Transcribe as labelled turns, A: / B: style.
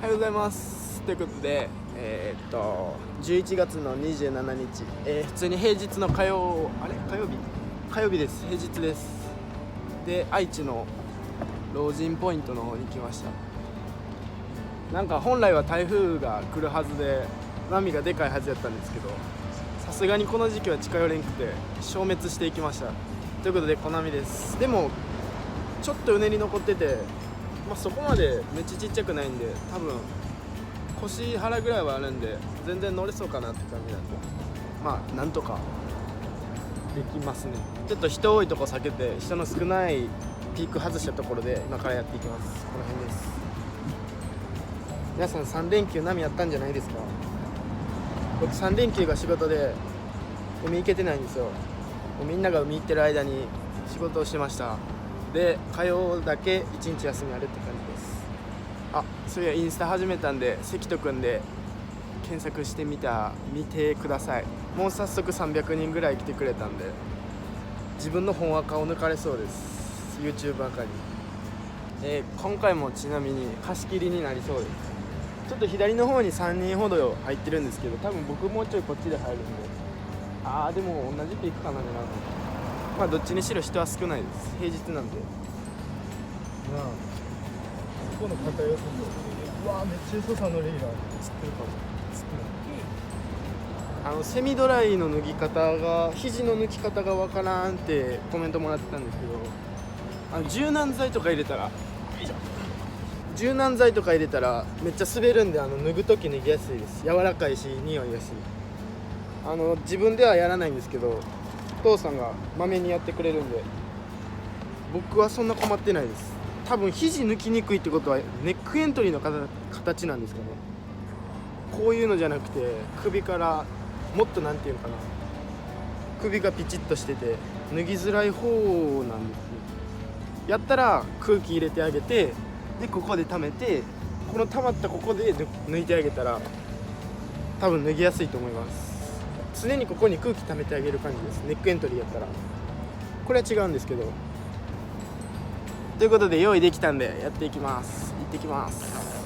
A: おはようございます。ということで、11月の27日、普通に平日の火曜日です。平日です。で、愛知の老人ポイントの方に来ました。なんか本来は台風が来るはずで波がでかいはずやったんですけど、さすがにこの時期は近寄れんくて消滅していきました。ということで小波です。でもちょっとうねり残ってて、そこまでめっちゃちっちゃくないんで、多分腰腹ぐらいはあるんで全然乗れそうかなって感じなんで、なんとかできますね。ちょっと人多いとこ避けて人の少ないピーク外したところで今からやっていきます。この辺です。皆さん3連休波やったんじゃないですか？僕3連休が仕事で海行けてないんですよ。みんなが海行ってる間に仕事をしてました。で、火曜だけ1日休みあるって感じです。そういやインスタ始めたんで、せきとくんで検索して見てください。もう早速300人ぐらい来てくれたんで、自分の本垢を抜かれそうです。 YouTube 赤に、今回もちなみに貸し切りになりそうです。ちょっと左の方に3人ほど入ってるんですけど、多分僕もうちょいこっちで入るんで、でも同じく行くかな。どっちにしろ人は少ないです。平日なんで。
B: ここの片寄せもめっちゃ良さそうなレイラー知ってるかも。
A: セミドライの脱ぎ方が、肘の抜き方がわからんってコメントもらってたんですけど、柔軟剤とか入れたらめっちゃ滑るんで、脱ぐとき脱ぎやすいです。柔らかいし匂いやし、自分ではやらないんですけど、お父さんがまめにやってくれるんで、僕はそんな困ってないです。多分肘抜きにくいってことはネックエントリーの形なんですかね。こういうのじゃなくて、首からもっとなんていうのかな、首がピチッとしてて脱ぎづらい方なんですね。やったら空気入れてあげて、でここで溜めて、この溜まったここで抜いてあげたら多分脱ぎやすいと思います。常にここに空気溜めてあげる感じです。ネックエントリーやったら。これは違うんですけど。ということで用意できたんでやっていきます。行ってきます。